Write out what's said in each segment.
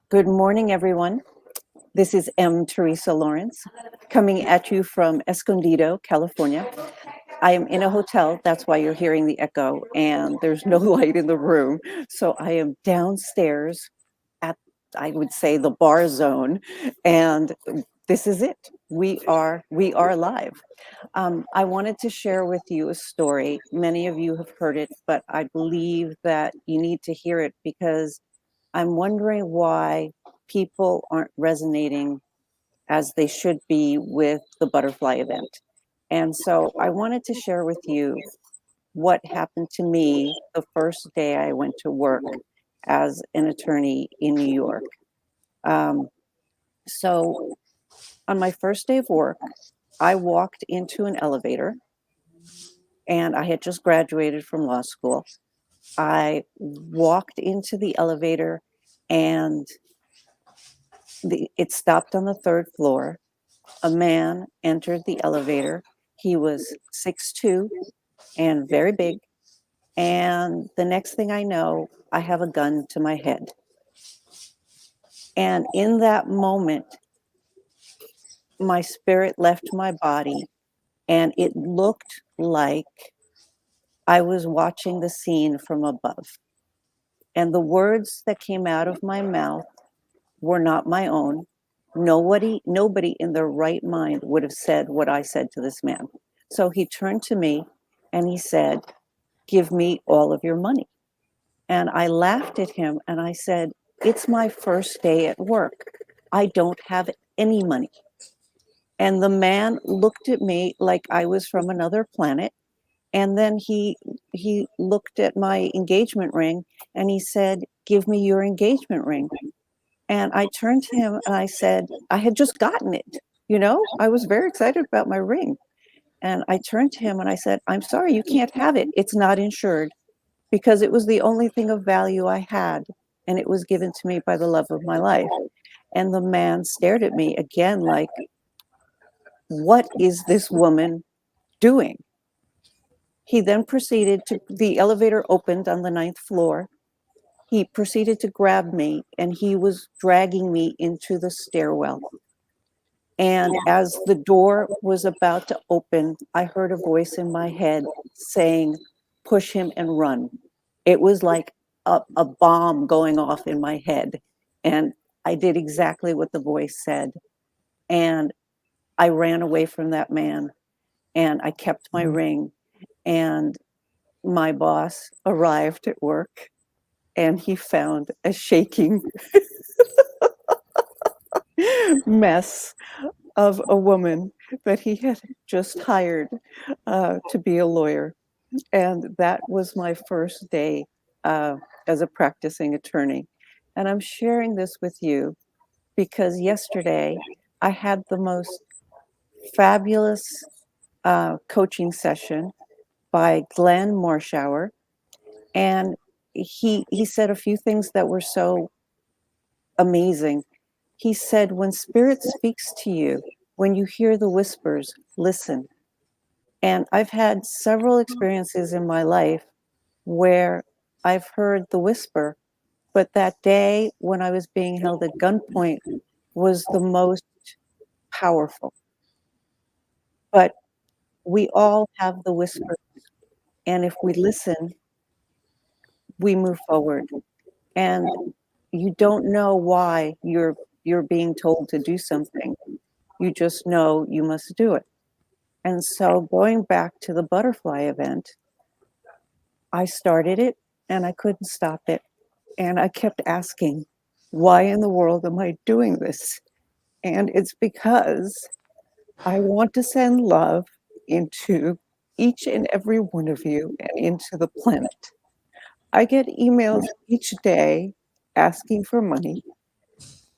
Good morning, everyone. This is M. Teresa Lawrence coming at you from Escondido, California. I am in a hotel, that's why you're hearing the echo, and there's no light in the room. So I am downstairs at, I would say, the bar zone, and this is it. We are live. I wanted to share with you a story. Many of you have heard it, but I believe that you need to hear it because I'm wondering why people aren't resonating as they should be with the butterfly event. And so I wanted to share with you what happened to me the first day I went to work as an attorney in New York. Um, so on my first day of work, I walked into an elevator and I had just graduated from law school. I walked into the elevator and it stopped on the third floor. A man entered the elevator. He was 6'2" and very big. And the next thing I know, I have a gun to my head. And in that moment, my spirit left my body, and it looked like I was watching the scene from above. And the words that came out of my mouth were not my own. Nobody in their right mind would have said what I said to this man. So he turned to me and he said, "Give me all of your money." And I laughed at him and I said, "It's my first day at work. I don't have any money." And the man looked at me like I was from another planet. And then he looked at my engagement ring and he said, "Give me your engagement ring." And I turned to him and I said, I had just gotten it, I was very excited about my ring. And I turned to him and I said, "I'm sorry, you can't have it. It's not insured," because it was the only thing of value I had. And it was given to me by the love of my life. And the man stared at me again like, what is this woman doing? He then proceeded the elevator opened on the ninth floor. He proceeded to grab me and he was dragging me into the stairwell. And as the door was about to open, I heard a voice in my head saying, "Push him and run." It was like a bomb going off in my head. And I did exactly what the voice said. And I ran away from that man and I kept my ring. And my boss arrived at work and he found a shaking mess of a woman that he had just hired to be a lawyer. And that was my first day as a practicing attorney. And I'm sharing this with you because yesterday I had the most fabulous coaching session by Glenn Marshauer. And he said a few things that were so amazing. He said, when spirit speaks to you, when you hear the whispers, listen. And I've had several experiences in my life where I've heard the whisper, but that day when I was being held at gunpoint was the most powerful. But we all have the whisper, and if we listen, we move forward. And you don't know why you're being told to do something. You just know you must do it. And so going back to the butterfly event, I started it and I couldn't stop it. And I kept asking, why in the world am I doing this? And it's because I want to send love into each and every one of you and into the planet. I get emails each day asking for money,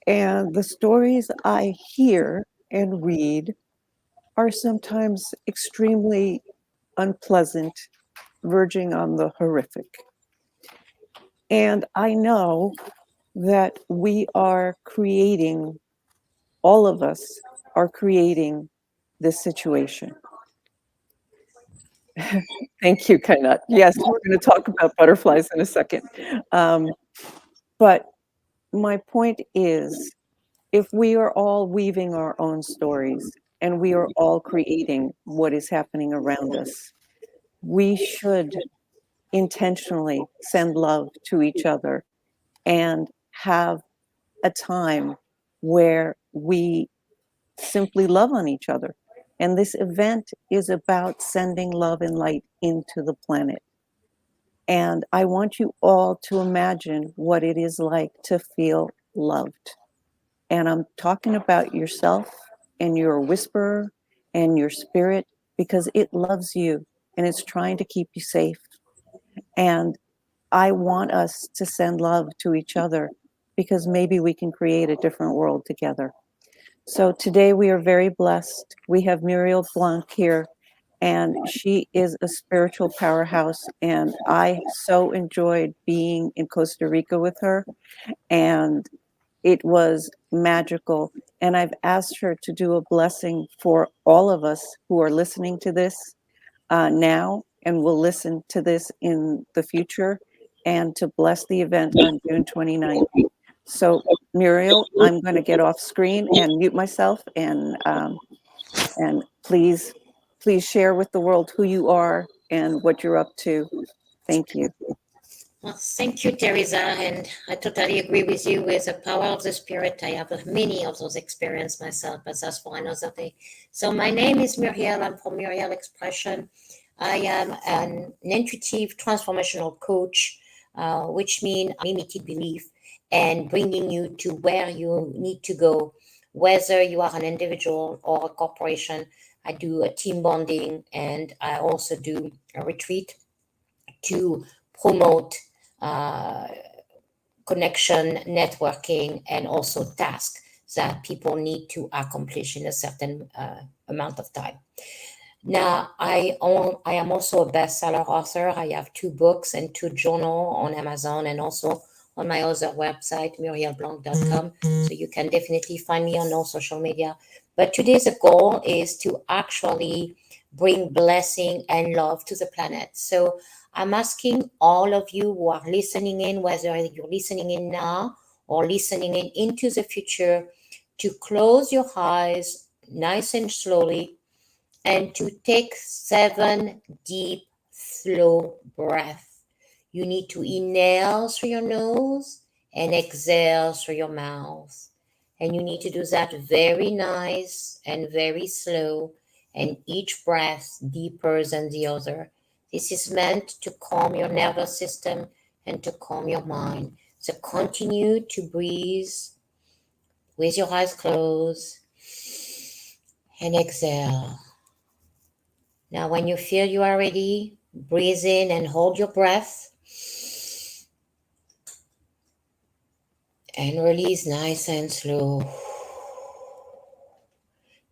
and the stories I hear and read are sometimes extremely unpleasant, verging on the horrific. And I know that we are creating, all of us are creating this situation. Thank you, Kainat. Yes, we're going to talk about butterflies in a second. But my point is, if we are all weaving our own stories and we are all creating what is happening around us, we should intentionally send love to each other and have a time where we simply love on each other. And this event is about sending love and light into the planet. And I want you all to imagine what it is like to feel loved. And I'm talking about yourself and your whisperer and your spirit, because it loves you and it's trying to keep you safe. And I want us to send love to each other because maybe we can create a different world together. So today we are very blessed. We have Muriel Blanc here, and she is a spiritual powerhouse. And I so enjoyed being in Costa Rica with her, and it was magical. And I've asked her to do a blessing for all of us who are listening to this now and will listen to this in the future, and to bless the event on June 29th. So, Muriel, I'm going to get off screen and mute myself, and please share with the world who you are and what you're up to. Thank you. Well, thank you, Teresa, and I totally agree with you with the power of the spirit. I have many of those experiences myself, but that's for another day. So my name is Muriel. I'm from Muriel Expression. I am an intuitive transformational coach, which means limited belief and bringing you to where you need to go, whether you are an individual or a corporation. I do a team bonding, and I also do a retreat to promote uh, connection, networking, and also tasks that people need to accomplish in a certain amount of time. Now, I am also a bestseller author. I have 2 books and 2 journals on Amazon, and also on my other website, murielblanc.com. So you can definitely find me on all social media. But today's goal is to actually bring blessing and love to the planet. So I'm asking all of you who are listening in, whether you're listening in now or listening in into the future, to close your eyes nice and slowly and to take 7 deep, slow breaths. You need to inhale through your nose and exhale through your mouth. And you need to do that very nice and very slow, and each breath deeper than the other. This is meant to calm your nervous system and to calm your mind. So continue to breathe with your eyes closed and exhale. Now, when you feel you are ready, breathe in and hold your breath. And release nice and slow.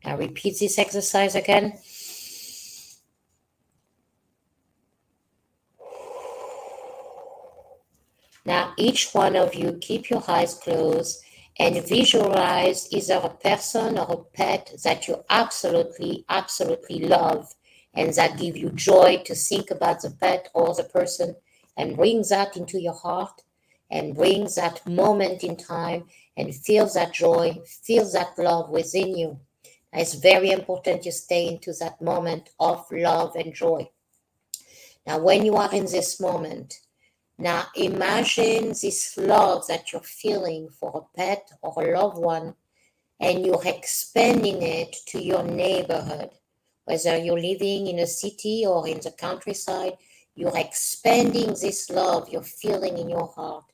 Now repeat this exercise again. Now each one of you keep your eyes closed and visualize either a person or a pet that you absolutely, absolutely love and that give you joy to think about the pet or the person, and bring that into your heart and bring that moment in time and feel that joy, feel that love within you. It's very important you stay into that moment of love and joy. Now, when you are in this moment, now imagine this love that you're feeling for a pet or a loved one, and you're expanding it to your neighborhood. Whether you're living in a city or in the countryside, you're expanding this love you're feeling in your heart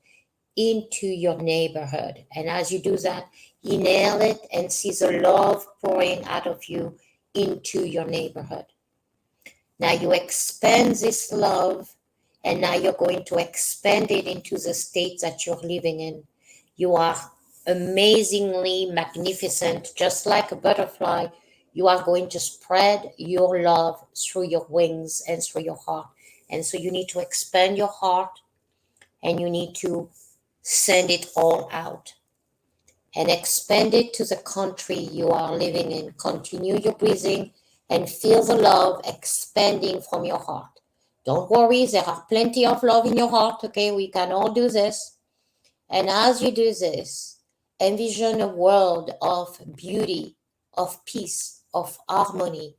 into your neighborhood. And as you do that, inhale it and see the love pouring out of you into your neighborhood. Now you expand this love, and now you're going to expand it into the state that you're living in. You are amazingly magnificent, just like a butterfly. You are going to spread your love through your wings and through your heart. And so you need to expand your heart, and you need to send it all out and expand it to the country you are living in. Continue your breathing and feel the love expanding from your heart. Don't worry, there are plenty of love in your heart, okay? We can all do this. And as you do this, envision a world of beauty, of peace, of harmony.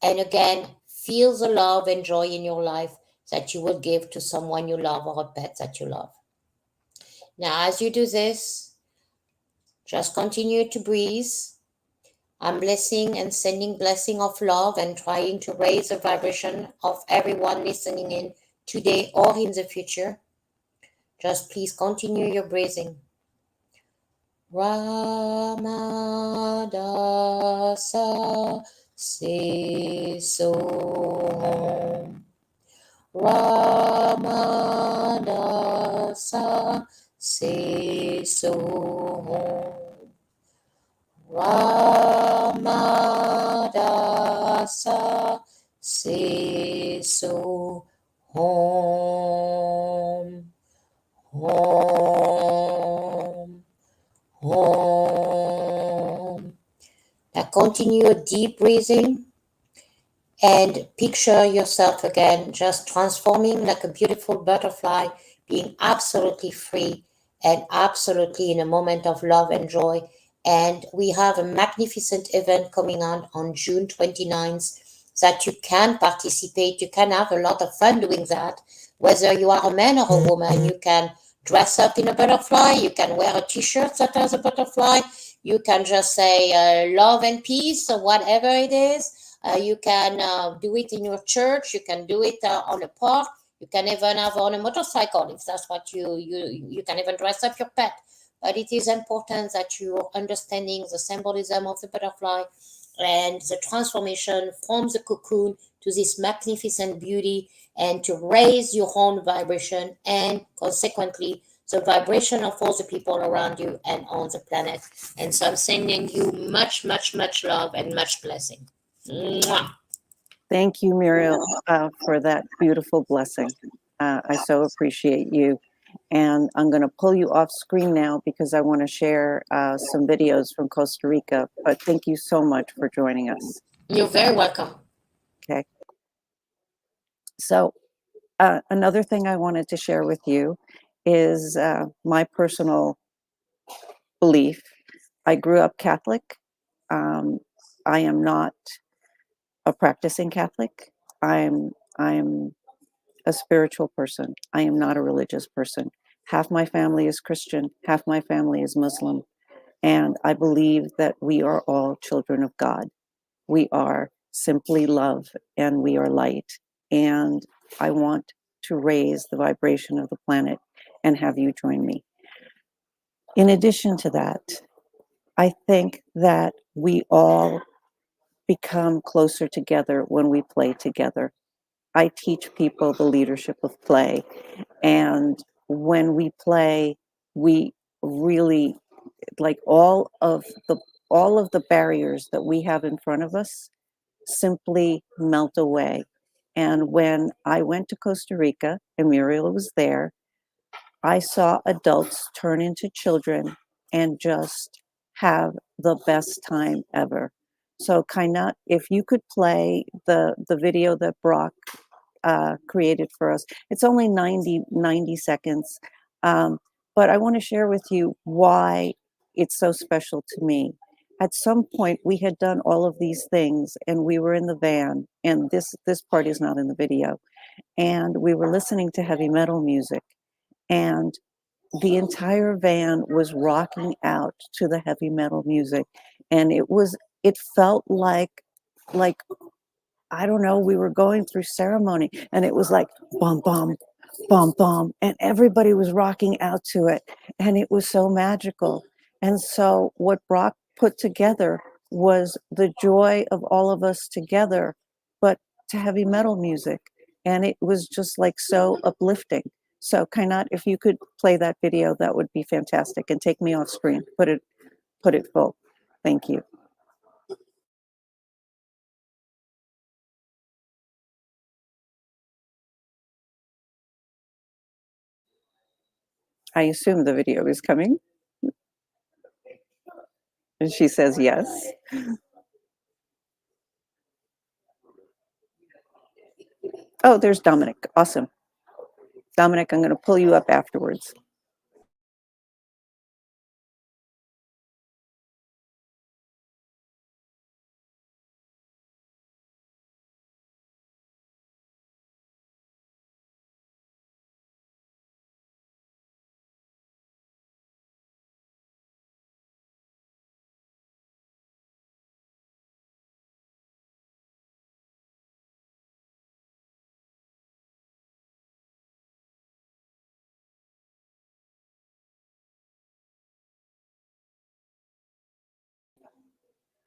And again, feel the love and joy in your life that you will give to someone you love or a pet that you love. Now, as you do this, just continue to breathe. I'm blessing and sending blessing of love and trying to raise the vibration of everyone listening in today or in the future. Just please continue your breathing. Ramadasa se so. Ramadasa se so. Ramadasa se so. Home. Home. Home. Now continue a deep breathing and picture yourself again just transforming like a beautiful butterfly, being absolutely free and absolutely in a moment of love and joy. And we have a magnificent event coming on June 29th that you can participate. You can have a lot of fun doing that. Whether you are a man or a woman, you can dress up in a butterfly, you can wear a t-shirt that has a butterfly, you can just say love and peace or whatever it is. You can do it in your church. You can do it on a park. You can even have on a motorcycle if that's what you can even dress up your pet. But it is important that you're understanding the symbolism of the butterfly and the transformation from the cocoon to this magnificent beauty, and to raise your own vibration and consequently the vibration of all the people around you and on the planet. And so I'm sending you much, much, much love and much blessing. Mwah. Thank you, Muriel, for that beautiful blessing. I so appreciate you. And I'm going to pull you off screen now because I want to share some videos from Costa Rica. But thank you so much for joining us. You're very welcome. Okay. So another thing I wanted to share with you is my personal belief. I grew up Catholic. I am not a practicing Catholic. I'm a spiritual person. I am not a religious person. Half my family is Christian, half my family is Muslim. And I believe that we are all children of God. We are simply love and we are light. And I want to raise the vibration of the planet and have you join me. In addition to that, I think that we all become closer together when we play together. I teach people the leadership of play. And when we play, we really, like all of the barriers that we have in front of us simply melt away. And when I went to Costa Rica and Muriel was there, I saw adults turn into children and just have the best time ever. So Kainat, if you could play the video that Brock created for us. It's only 90 seconds, but I want to share with you why it's so special to me. At some point, we had done all of these things, and we were in the van, and this part is not in the video, and we were listening to heavy metal music, and the entire van was rocking out to the heavy metal music, and it felt like I don't know, we were going through ceremony, and it was like bum bum bum bum, and everybody was rocking out to it, and it was so magical. And so what Brock put together was the joy of all of us together, but to heavy metal music, and it was just like so uplifting. So Kainat, if you could play that video, that would be fantastic, and take me off screen, put it full. Thank you. I assume the video is coming. And she says yes. Oh, there's Dominic. Awesome. Dominic, I'm going to pull you up afterwards.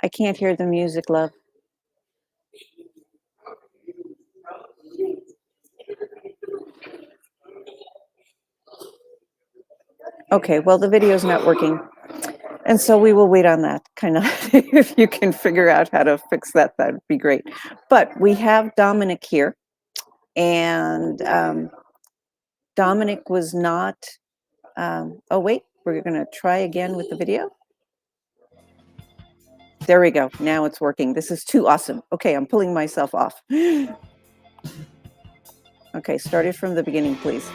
I can't hear the music, love. Okay, well, the video's not working. And so we will wait on that, kind of. If you can figure out how to fix that, that would be great. But we have Dominic here. And Dominic was not, oh, wait, we're going to try again with the video. There we go. Now it's working. This is too awesome. Okay, I'm pulling myself off. Okay, start it from the beginning, please.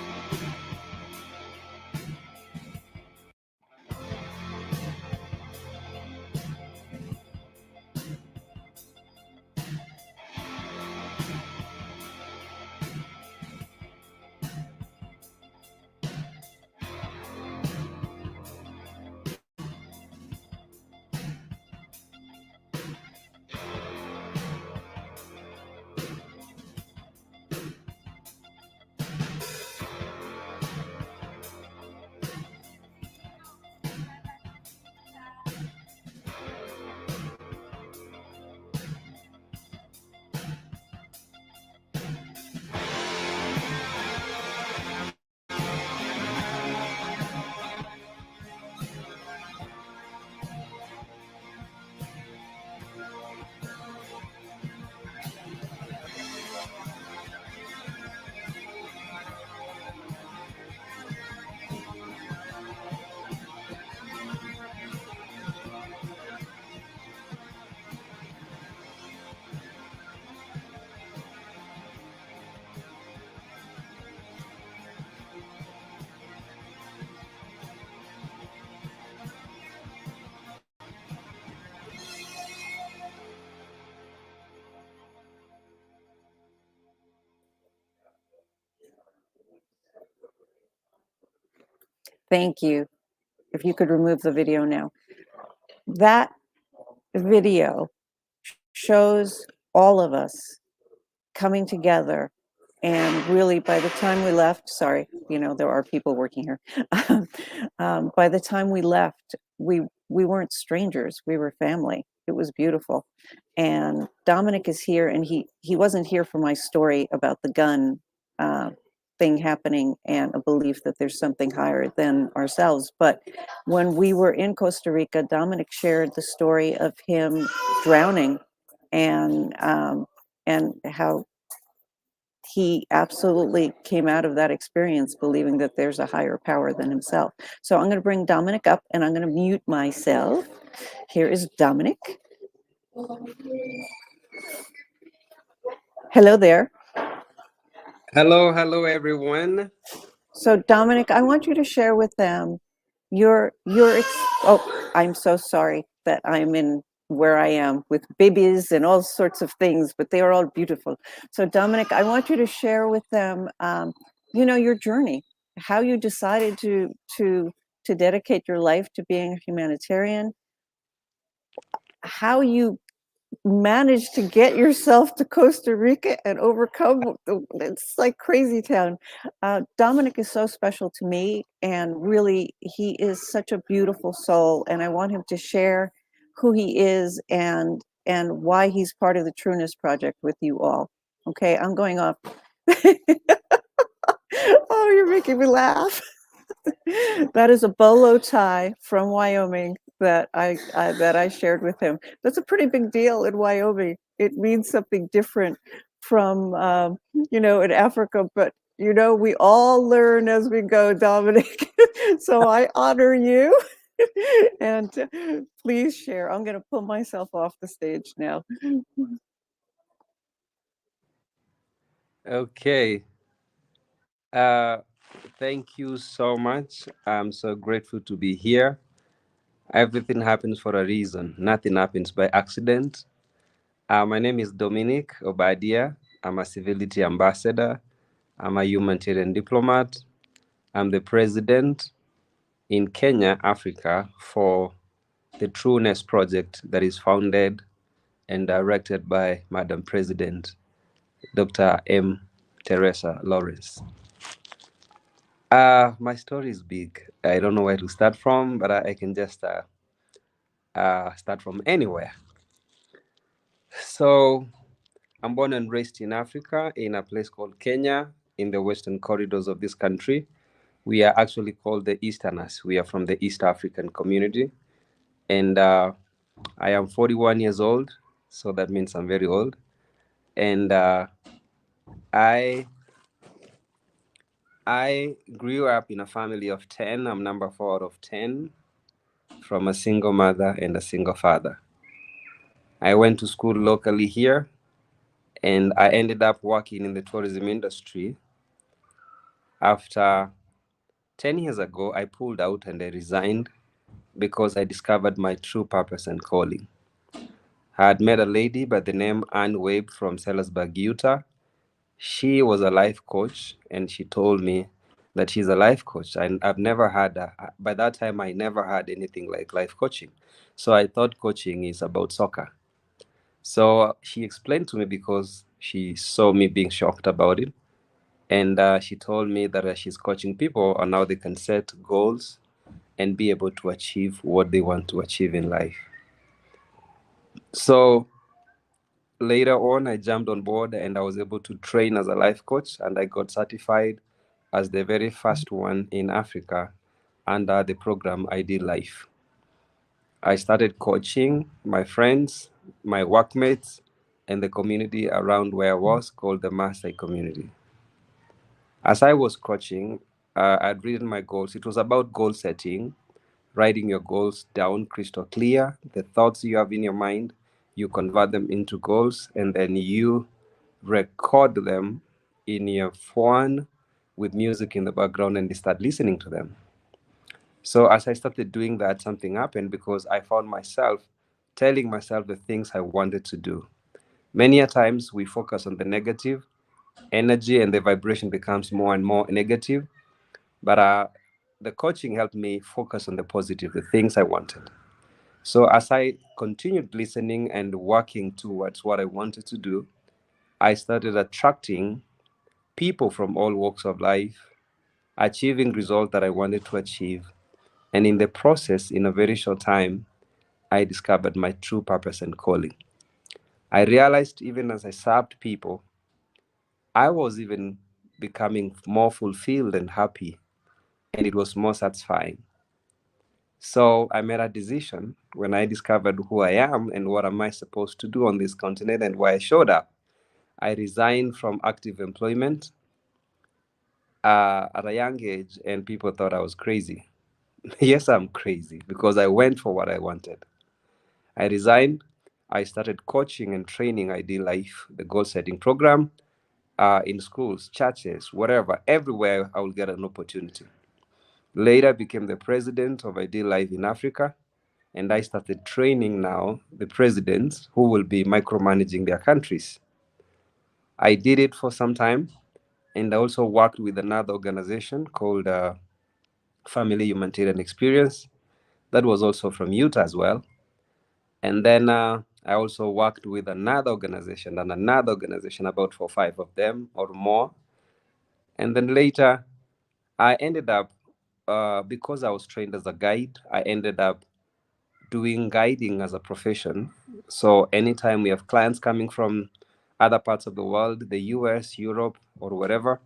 Thank you. If you could remove the video now. That video shows all of us coming together. And really, by the time we left, sorry, you know, there are people working here. By the time we left, we weren't strangers. We were family. It was beautiful. And Dominic is here, and he wasn't here for my story about the gun thing happening and a belief that there's something higher than ourselves. But when we were in Costa Rica, Dominic shared the story of him drowning and how he absolutely came out of that experience believing that there's a higher power than himself. So I'm going to bring Dominic up, and I'm going to mute myself. Here is Dominic. Hello there. Hello, everyone. So Dominic, I want you to share with them your oh, I'm so sorry that I'm in where I am with babies and all sorts of things, but they are all beautiful. So Dominic, I want you to share with them, you know, your journey, how you decided to dedicate your life to being a humanitarian, how you managed to get yourself to Costa Rica and overcome it's like crazy town. Dominic is so special to me, and really he is such a beautiful soul, and I want him to share who he is and why he's part of the Trueness Project with you all. Okay, I'm going off. Oh, you're making me laugh. That is a bolo tie from Wyoming that I shared with him. That's a pretty big deal in Wyoming. It means something different from you know, in Africa, but you know, we all learn as we go, Dominic. So I honor you. And please share. I'm going to pull myself off the stage now. Okay. Uh, Thank you so much. I'm so grateful to be here. Everything happens for a reason. Nothing happens by accident. My name is Dominic Obadia. I'm a civility ambassador. I'm a humanitarian diplomat. I'm the president in Kenya, Africa, for the Trueness Project that is founded and directed by Madam President Dr. M. Teresa Lawrence. My story is big. I don't know where to start from, but I can just start from anywhere. So, I'm born and raised in Africa in a place called Kenya, in the western corridors of this country. We are actually called the Easterners. We are from the East African community. And I am 41 years old, so that means I'm very old. And I I grew up in a family of 10. I'm number 4 out of 10 from a single mother and a single father. I went to school locally here and I ended up working in the tourism industry. After 10 years ago, I pulled out and I resigned because I discovered my true purpose and calling. I had met a lady by the name Anne Webb from Sellersburg, Utah. She was a life coach and she told me that she's a life coach. I've never had, by that time, I never had anything like life coaching. So I thought coaching is about soccer. So she explained to me because she saw me being shocked about it. And she told me that she's coaching people on how they can set goals and be able to achieve what they want to achieve in life. So later on, I jumped on board and I was able to train as a life coach and I got certified as the very first one in Africa under the program ID Life. I started coaching my friends, my workmates, and the community around where I was called the Maasai community. As I was coaching, I'd written my goals. It was about goal setting, writing your goals down crystal clear, the thoughts you have in your mind, you convert them into goals, and then you record them in your phone with music in the background and you start listening to them. So as I started doing that, something happened because I found myself telling myself the things I wanted to do. Many a times we focus on the negative energy and the vibration becomes more and more negative. But the coaching helped me focus on the positive, the things I wanted. So as I continued listening and working towards what I wanted to do, I started attracting people from all walks of life, achieving results that I wanted to achieve. And in the process, in a very short time, I discovered my true purpose and calling. I realized even as I served people, I was even becoming more fulfilled and happy, and it was more satisfying. So I made a decision when I discovered who I am and what am I supposed to do on this continent and why I showed up. I resigned from active employment at a young age, and people thought I was crazy. Yes, I'm crazy because I went for what I wanted. I resigned. I started coaching and training ID Life, the goal setting program, in schools, churches, wherever, everywhere I will get an opportunity. Later, I became the president of ID Life in Africa, and I started training now the presidents who will be micromanaging their countries. I did it for some time, and I also worked with another organization called Family Humanitarian Experience. That was also from Utah as well. And then I also worked with another organization and another organization, about 4 or 5 of them or more. And then later, I ended up, because I was trained as a guide, I ended up doing guiding as a profession. So anytime we have clients coming from other parts of the world, the US, Europe, or wherever,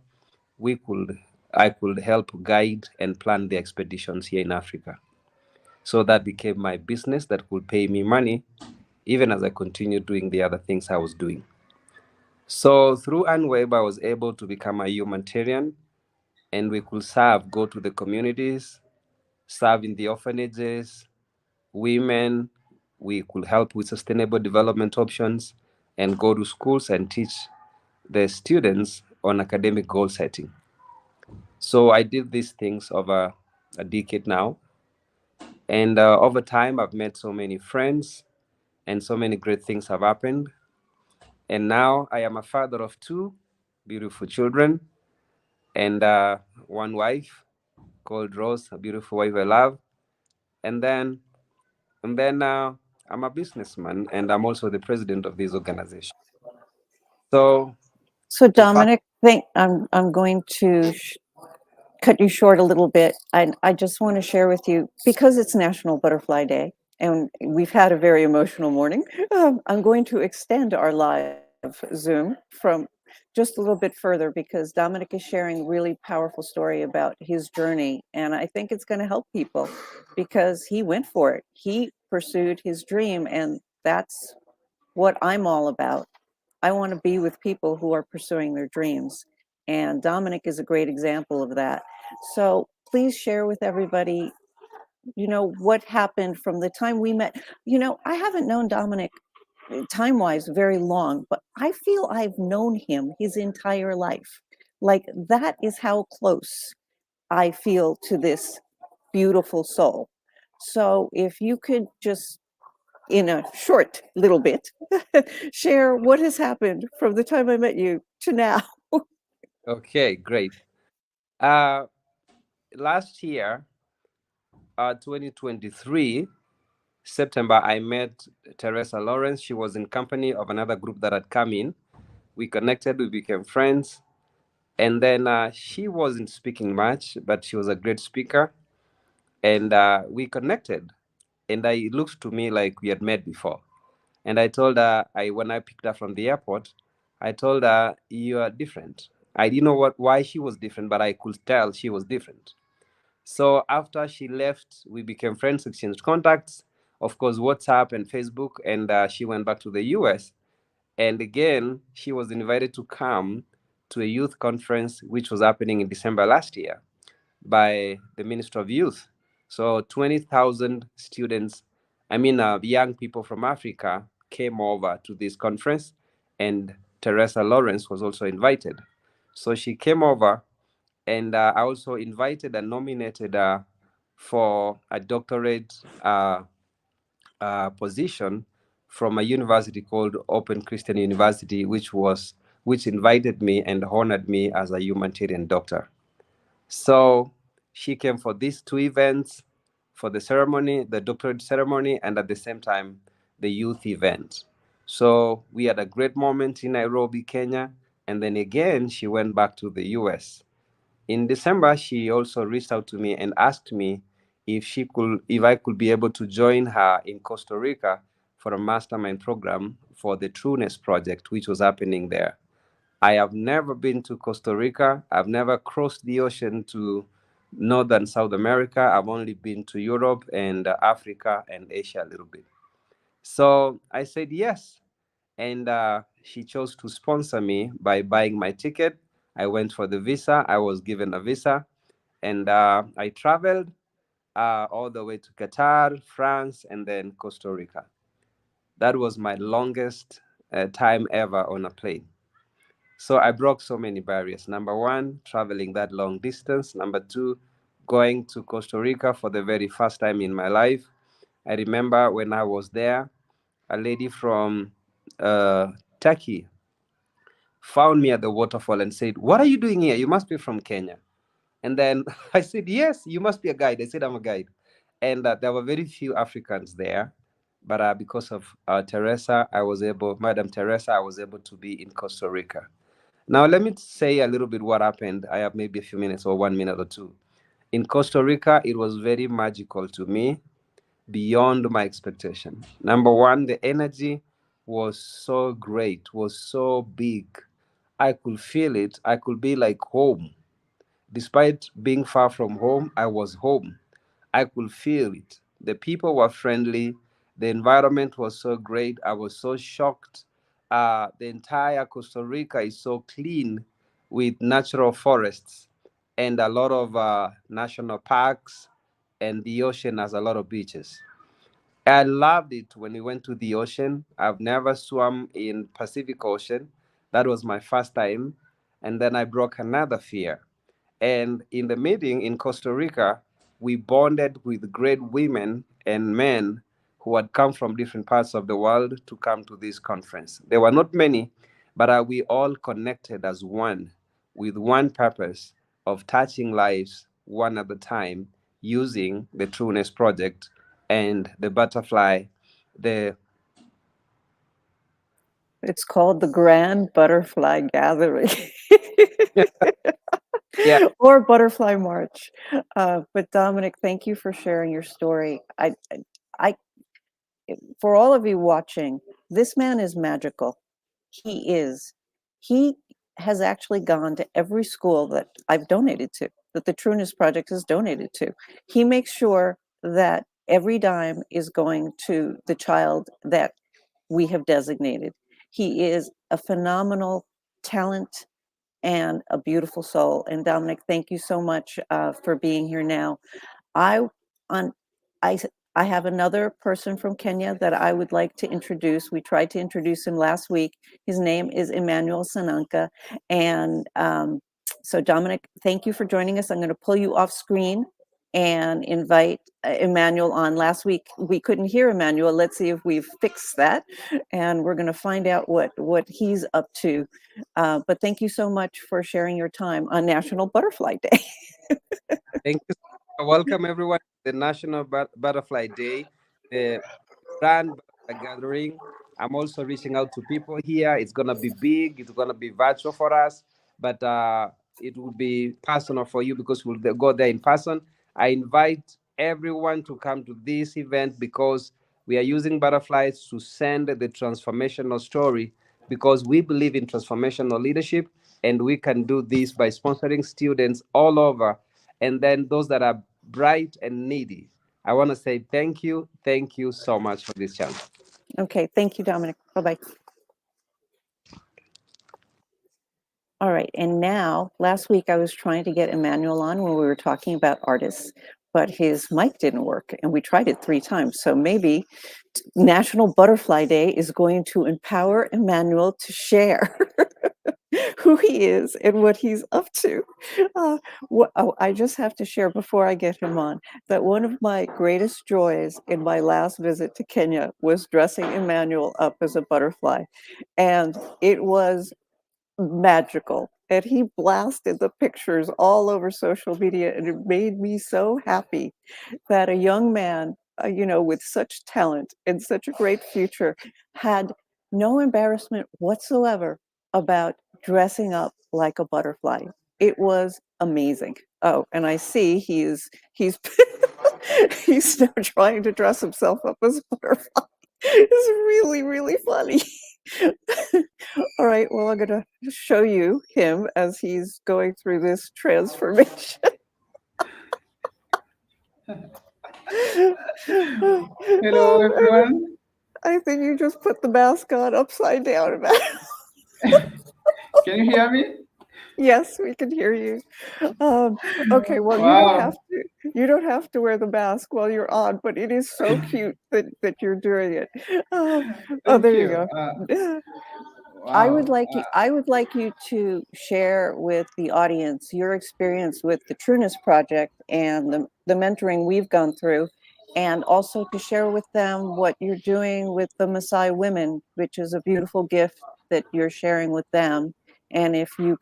I could help guide and plan the expeditions here in Africa. So that became my business that could pay me money, even as I continued doing the other things I was doing. So through Unweb, I was able to become a humanitarian, and we could go to the communities, serve in the orphanages, women. We could help with sustainable development options and go to schools and teach the students on academic goal setting. So I did these things over a decade now. And over time, I've met so many friends and so many great things have happened. And now I am a father of two beautiful children and one wife called Rose, a beautiful wife I love. And then, and then I'm a businessman and I'm also the president of this organization. So So to fast, Dominic, think I'm going to cut you short a little bit. I just want to share with you, because it's National Butterfly Day and we've had a very emotional morning, I'm going to extend our live Zoom from just a little bit further, because Dominic is sharing a really powerful story about his journey. And I think it's going to help people because he went for it. He pursued his dream, and that's what I'm all about. I want to be with people who are pursuing their dreams. And Dominic is a great example of that. So please share with everybody, what happened from the time we met. I haven't known Dominic time wise very long, but I feel I've known him his entire life. Like, that is how close I feel to this beautiful soul. So if you could just, in a short little bit, share what has happened from the time I met you to now. okay, great. Uh, Last year, 2023, September, I met Teresa Lawrence. She was in company of another group that had come in. We connected, we became friends. And then she wasn't speaking much, but she was a great speaker. And we connected. And it looked to me like we had met before. And I told her, when I picked her from the airport, I told her, "You are different." I didn't know why she was different, but I could tell she was different. So after she left, we became friends, exchanged contacts, of course, WhatsApp and Facebook, and she went back to the US. And again, she was invited to come to a youth conference, which was happening in December last year by the Minister of Youth. So 20,000 students, young people from Africa came over to this conference, and Teresa Lawrence was also invited. So she came over, and I also invited and nominated her for a doctorate position from a university called Open Christian University, which invited me and honored me as a humanitarian doctor. So she came for these two events, for the ceremony, the doctorate ceremony, and at the same time, the youth event. So we had a great moment in Nairobi, Kenya, and then again, she went back to the US. In December, she also reached out to me and asked me if I could be able to join her in Costa Rica for a mastermind program for the Trueness Project, which was happening there. I have never been to Costa Rica. I've never crossed the ocean to Northern South America. I've only been to Europe and Africa and Asia a little bit. So I said yes. And she chose to sponsor me by buying my ticket. I went for the visa. I was given a visa. And I traveled all the way to Qatar, France, and then Costa Rica. That was my longest time ever on a plane. So I broke so many barriers. Number one, traveling that long distance. Number two, going to Costa Rica for the very first time in my life. I remember when I was there, a lady from uh, Turkey found me at the waterfall and said, "What are you doing here? You must be from Kenya." And then I said, "Yes, you must be a guide." I said, "I'm a guide." And there were very few Africans there. But because of Madam Teresa, I was able to be in Costa Rica. Now, let me say a little bit what happened. I have maybe a few minutes or 1 minute or two. In Costa Rica, it was very magical to me, beyond my expectation. Number one, the energy was so great, was so big. I could feel it. I could be like home. Despite being far from home, I was home. I could feel it. The people were friendly. The environment was so great. I was so shocked. The entire Costa Rica is so clean with natural forests and a lot of national parks, and the ocean has a lot of beaches. I loved it when we went to the ocean. I've never swum in Pacific Ocean. That was my first time. and then I broke another fear. And in the meeting in Costa Rica, we bonded with great women and men who had come from different parts of the world to come to this conference. There were not many, but we all connected as one with one purpose of touching lives one at a time using the Trueness Project and the butterfly, the It's called the Grand Butterfly Gathering. yeah. Or Butterfly March. But Dominic, thank you for sharing your story. I, for all of you watching, this man is magical. He is. He has actually gone to every school that I've donated to, that the Trueness Project has donated to. He makes sure that every dime is going to the child that we have designated. He is a phenomenal talent and a beautiful soul. And Dominic, thank you so much for being here now. I on I I have another person from Kenya that I would like to introduce. We tried to introduce him last week. His name is Emmanuel Sananka. And so Dominic, thank you for joining us. I'm going to pull you off screen and invite Emmanuel on. Last week we couldn't hear Emmanuel. Let's see if we've fixed that. And we're going to find out what he's up to. But thank you so much for sharing your time on National Butterfly Day. Thank you. Welcome everyone to the National Butterfly Day, the Grand Butterfly Gathering. I'm also reaching out to people here. It's gonna be big. It's gonna be virtual for us, but it will be personal for you because we'll go there in person. I invite everyone to come to this event because we are using butterflies to send the transformational story because we believe in transformational leadership, and we can do this by sponsoring students all over, and then those that are bright and needy. I want to say thank you so much for this chance. Okay, thank you, Dominic. Bye-bye. All right, and now, last week I was trying to get Emmanuel on when we were talking about artists, but his mic didn't work, and we tried it 3 times. So maybe National Butterfly Day is going to empower Emmanuel to share who he is and what he's up to. I just have to share before I get him on that one of my greatest joys in my last visit to Kenya was dressing Emmanuel up as a butterfly. And it was magical. And he blasted the pictures all over social media, and it made me so happy that a young man, with such talent and such a great future, had no embarrassment whatsoever about dressing up like a butterfly. It was amazing. Oh, and I see he's he's now trying to dress himself up as a butterfly. It's really, really funny. All right, well, I'm going to show you him as he's going through this transformation. Hello, everyone. I think you just put the mask on upside down. Can you hear me? Yes, we can hear you. Okay, well, Wow. you don't have to wear the mask while you're on, but it is so cute that you're doing it. Oh, Thank there you you. go. I would Wow. like you to share with the audience your experience with the Trueness Project and the mentoring we've gone through, and also to share with them what you're doing with the Maasai women, which is a beautiful gift that you're sharing with them. And if you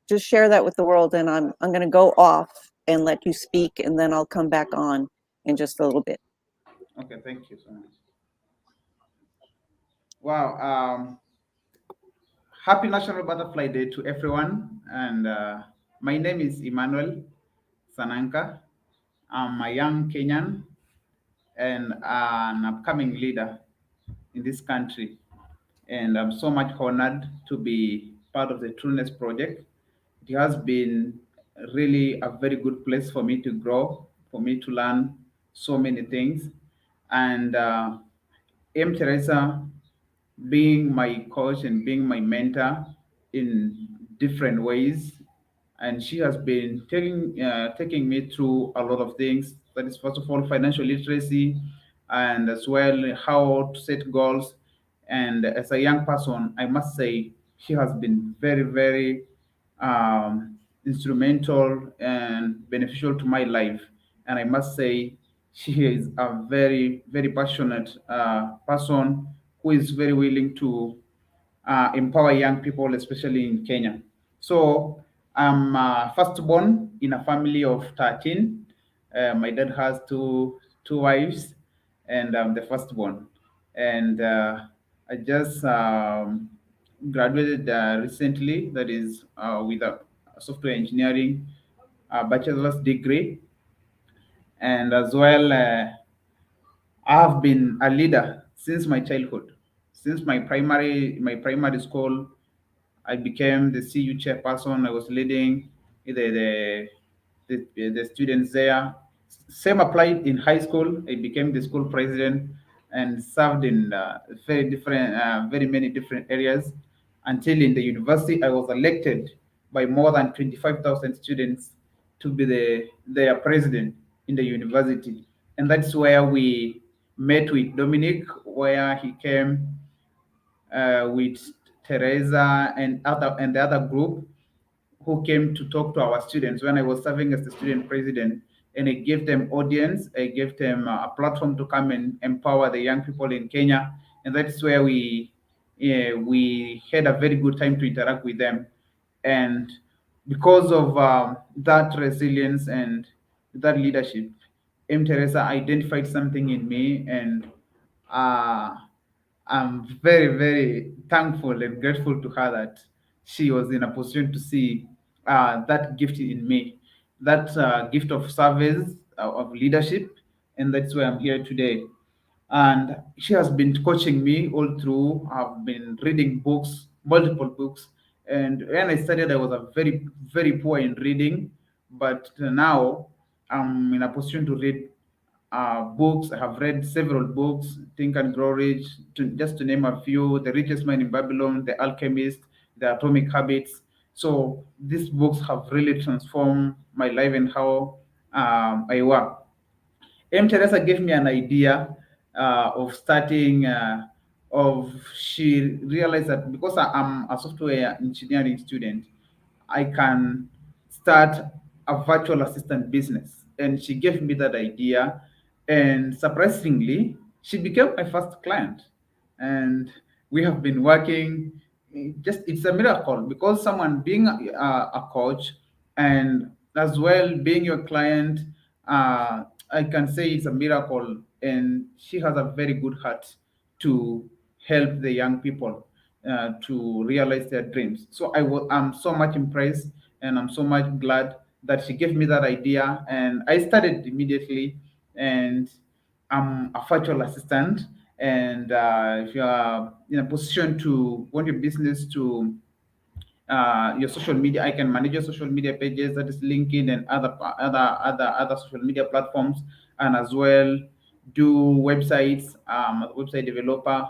just share that with the world, and I'm going to go off and let you speak, and then I'll come back on in just a little bit. Okay, thank you so much. Wow. Happy National Butterfly Day to everyone. And my name is Emmanuel Sananka. I'm a young Kenyan and an upcoming leader in this country. And I'm so much honored to be part of the Trueness Project. It has been really a very good place for me to grow, for me to learn so many things. And M. Teresa being my coach and being my mentor in different ways. And she has been taking me through a lot of things. That is, first of all, financial literacy, and as well how to set goals. And as a young person, I must say she has been very, very instrumental and beneficial to my life. And I must say, she is a very, very passionate person who is very willing to empower young people, especially in Kenya. So I'm firstborn in a family of 13. My dad has two wives, and I'm the firstborn. And I just graduated recently, that is with a software engineering bachelor's degree. And as well, I have been a leader since my childhood. Since my primary school, I became the CU chairperson. I was leading the students there. Same applied in high school. I became the school president and served in very many different areas. Until in the university, I was elected by more than 25,000 students to be their president in the university. And that's where we met with Dominic, where he came with Teresa and the other group who came to talk to our students when I was serving as the student president. And I gave them audience, I gave them a platform to come and empower the young people in Kenya. And that's where we had a very good time to interact with them. And because of that resilience and that leadership, M. Teresa identified something in me, and uh, I'm very, very thankful and grateful to her that she was in a position to see that gift in me, that gift of service, of leadership, and that's why I'm here today. And she has been coaching me all through. I've been reading books, multiple books. And when I started, I was a very, very poor in reading, but now I'm in a position to read books. I have read several books, Think and Grow Rich, just to name a few, The Richest Man in Babylon, The Alchemist, The Atomic Habits. So these books have really transformed my life and how I work. M. Teresa gave me an idea of starting, she realized that because I'm a software engineering student, I can start a virtual assistant business. And she gave me that idea. And surprisingly, she became my first client. And we have been working, just it's a miracle because someone being a coach and as well being your client, I can say it's a miracle. And she has a very good heart to help the young people to realize their dreams. So I'm so much impressed, and I'm so much glad that she gave me that idea, and I started immediately. And I'm a virtual assistant. And if you are in a position to want your business to your social media, I can manage your social media pages, that is LinkedIn and other social media platforms, and as well do websites, website developer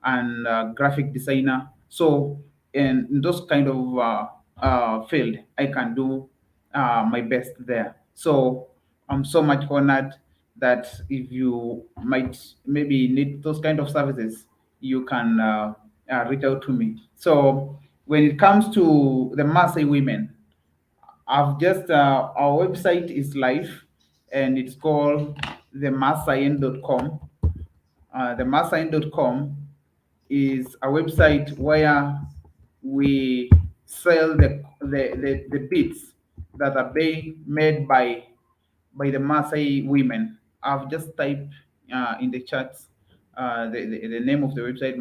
and graphic designer. So in those kind of field, I can do my best there. So I'm so much honored that if you might maybe need those kind of services, you can reach out to me. So when it comes to the Maasai women, I've just our website is live, and it's called themasain.com. Themasain.com is a website where we sell the beads that are being made by the Maasai women. I've just typed in the chat the name of the website,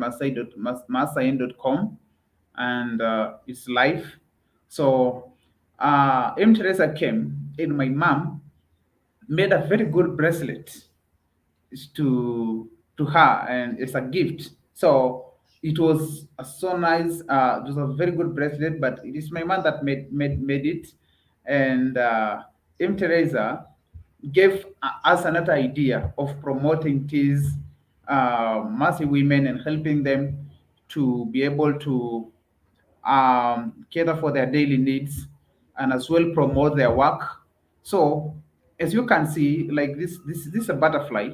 masain.com, and it's live. So M. Teresa came, and my mom made a very good bracelet to her, and it's a gift. So it was so nice. It was a very good bracelet, but it is my mom that made it. And M. Teresa gave us another idea of promoting these massive women and helping them to be able to cater for their daily needs and as well promote their work. So as you can see, like this is a butterfly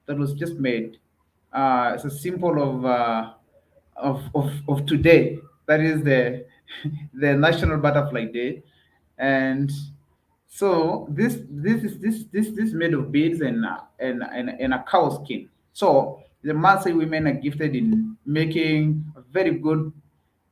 that was just made. It's a symbol of today. That is the National Butterfly Day, and so this made of beads and a cow skin. So the Maasai women are gifted in making a very good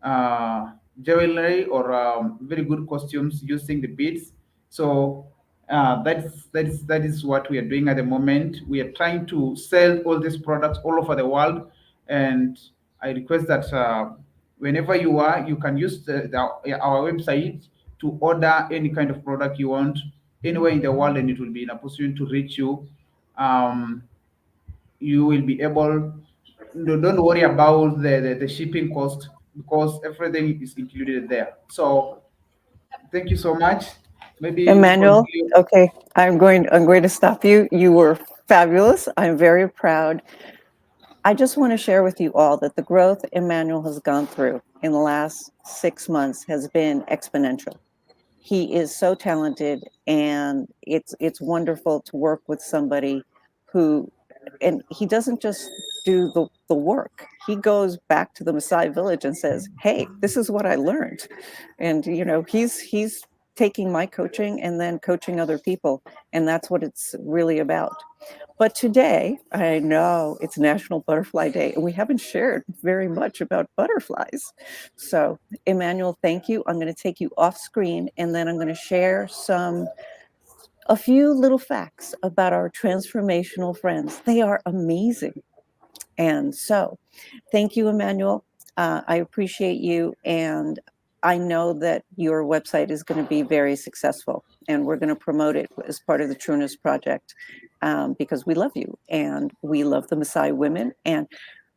uh, jewelry or very good costumes using the beads. So that is what we are doing at the moment. We are trying to sell all these products all over the world, and I request that whenever you are, you can use our website to order any kind of product you want anywhere in the world, and it will be in a position to reach you. Um, you will be able. No, don't worry about the shipping cost because everything is included there. So thank you so much. Maybe we Emmanuel, continue. okay, I'm going to stop you. You were fabulous. I'm very proud. I just want to share with you all that the growth Emmanuel has gone through in the last 6 months has been exponential. He is so talented, and it's wonderful to work with somebody who, and he doesn't just do the work. He goes back to the Maasai village and says, hey, this is what I learned. And he's taking my coaching and then coaching other people, and that's what it's really about. But today, I know it's National Butterfly Day, and we haven't shared very much about butterflies. So, Emmanuel, thank you. I'm going to take you off screen, and then I'm going to share a few little facts about our transformational friends. They are amazing. And so, thank you, Emmanuel. I appreciate you, and I know that your website is going to be very successful, and we're going to promote it as part of the Trueness Project, because we love you and we love the Maasai women. And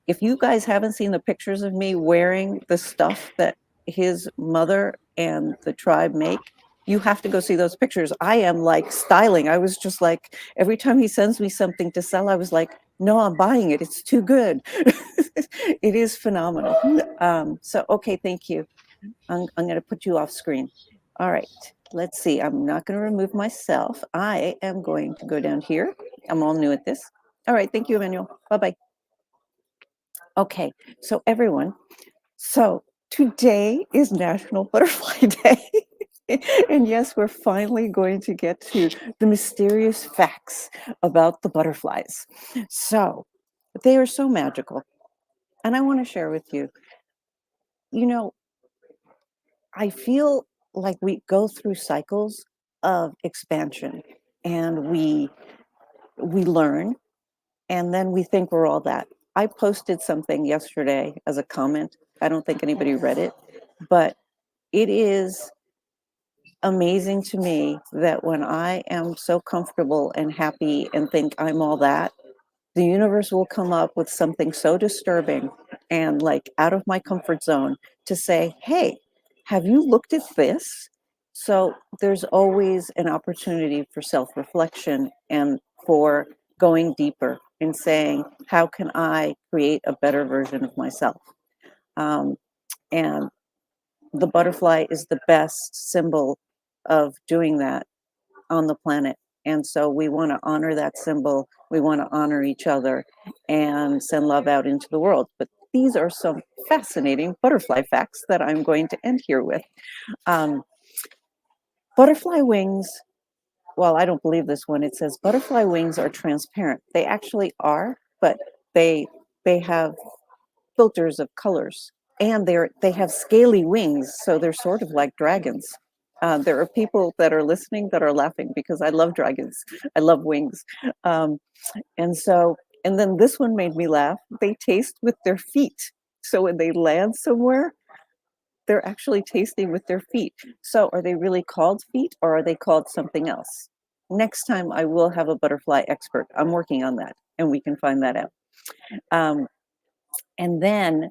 if you guys haven't seen the pictures of me wearing the stuff that his mother and the tribe make, you have to go see those pictures. I am like styling. I was just like, every time he sends me something to sell, I was like, no, I'm buying it. It's too good. It is phenomenal. So, okay, thank you. I'm going to put you off screen. All right, let's see. I'm not going to remove myself. I am going to go down here. I'm all new at this. All right, thank you, Emmanuel. Bye-bye. Okay, so everyone, so today is National Butterfly Day. And yes, we're finally going to get to the mysterious facts about the butterflies. So they are so magical. And I want to share with you, you know, I feel like we go through cycles of expansion, and we learn, and then we think we're all that. I posted something yesterday as a comment. I don't think anybody read it, but it is amazing to me that when I am so comfortable and happy and think I'm all that, the universe will come up with something so disturbing and like out of my comfort zone to say, hey, have you looked at this? So there's always an opportunity for self-reflection and for going deeper and saying, how can I create a better version of myself? And the butterfly is the best symbol of doing that on the planet. And so we want to honor that symbol. We want to honor each other and send love out into the world. But these are some fascinating butterfly facts that I'm going to end here with. Butterfly wings, well, I don't believe this one. It says butterfly wings are transparent. They actually are, but they have filters of colors, and they have scaly wings, so they're sort of like dragons. There are people that are listening that are laughing because I love dragons. I love wings. Um, and so, and then this one made me laugh. They taste with their feet. So when they land somewhere, they're actually tasting with their feet. So are they really called feet, or are they called something else? Next time I will have a butterfly expert. I'm working on that, and we can find that out. And then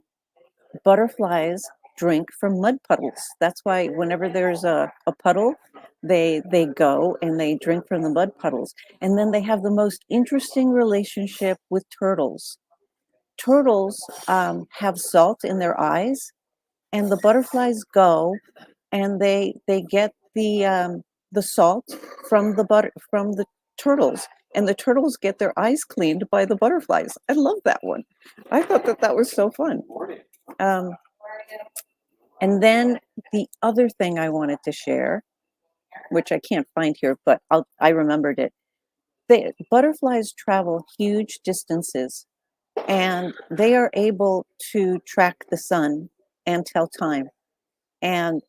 butterflies drink from mud puddles. That's why whenever there's a puddle, they go and they drink from the mud puddles. And then they have the most interesting relationship with turtles. Turtles have salt in their eyes, and the butterflies go and they get the salt from the turtles, and the turtles get their eyes cleaned by the butterflies. I love that one. I thought that was so fun. Um, And then the other thing I wanted to share, which I can't find here, but I remembered it. Butterflies travel huge distances, and they are able to track the sun and tell time. And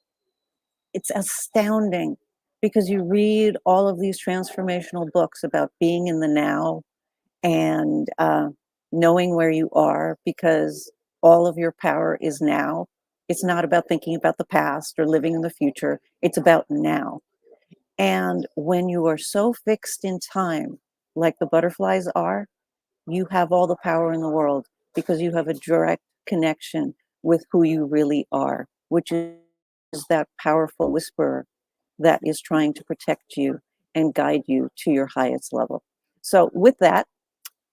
it's astounding because you read all of these transformational books about being in the now and knowing where you are, because all of your power is now. It's not about thinking about the past or living in the future. It's about now. And when you are so fixed in time, like the butterflies are, you have all the power in the world because you have a direct connection with who you really are, which is that powerful whisperer that is trying to protect you and guide you to your highest level. So, with that,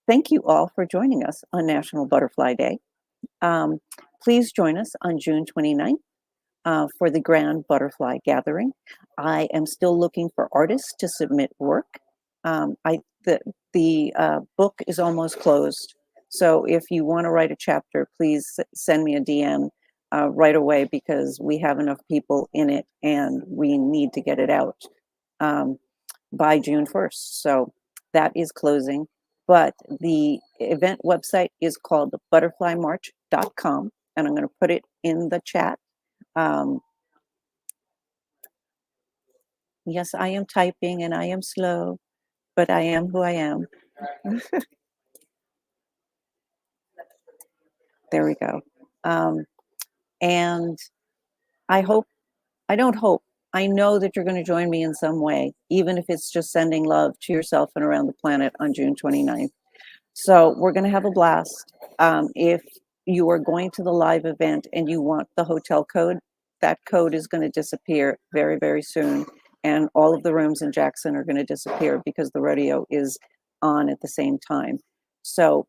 thank you all for joining us on National Butterfly Day. Please join us on June 29th for the Grand Butterfly Gathering. I am still looking for artists to submit work. The book is almost closed, so if you want to write a chapter, please send me a DM right away, because we have enough people in it and we need to get it out by June 1st. So that is closing. But the event website is called butterflymarch.com, and I'm going to put it in the chat. Yes, I am typing and I am slow, but I am who I am. There we go. And I know that you're going to join me in some way, even if it's just sending love to yourself and around the planet on June 29th. So we're going to have a blast. If you are going to the live event and you want the hotel code, that code is going to disappear very, very soon. And all of the rooms in Jackson are going to disappear because the rodeo is on at the same time. So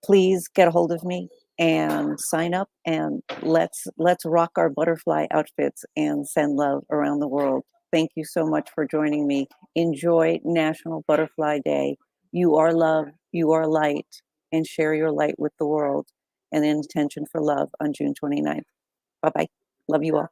please get a hold of me and sign up, and let's rock our butterfly outfits and send love around the world. Thank you so much for joining me. Enjoy National Butterfly Day. You are love, you are light, and share your light with the world. And intention for love on June 29th. Bye-bye. Love you all.